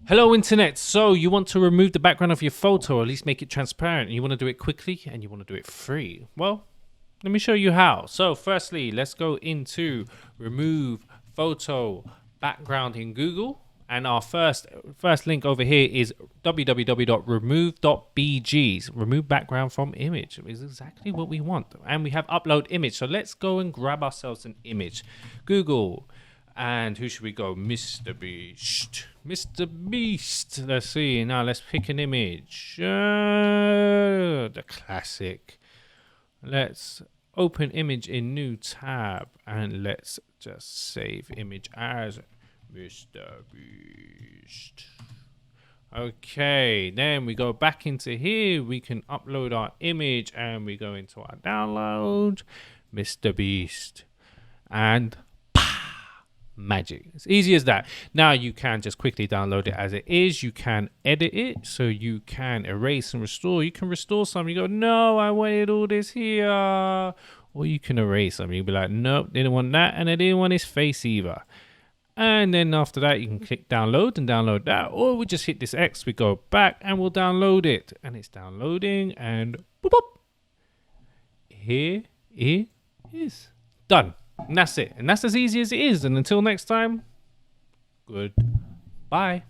Hello internet, so you want to remove the background of your photo or at least make it transparent and you want to do it quickly and you want to do it free. Well, let me show you how. So firstly, let's go into remove photo background in Google, and our first link over here is www.remove.bg. Remove background from image is exactly what we want, and we have upload image. So let's go and grab ourselves an image. Google. And who should we go? Mr. Beast. Mr. Beast. Let's see. Now let's pick an image. The classic. Let's open image in new tab. And let's just save image as Mr. Beast. Okay. Then we go back into here. We can upload our image. And we go into our download. Mr. Beast. And magic. It's easy as that. Now you can just quickly download it as it is. You can edit it, so you can erase and restore. You can restore something. You go, no, I wanted all this here. Or you can erase something. You'll be like, nope, didn't want that, and I didn't want his face either. And then after that, you can click download and download that, or we just hit this X. We go back and we'll download it, and it's downloading, and boop, boop. Here it is done. And that's it. And that's as easy as it is. And until next time, goodbye.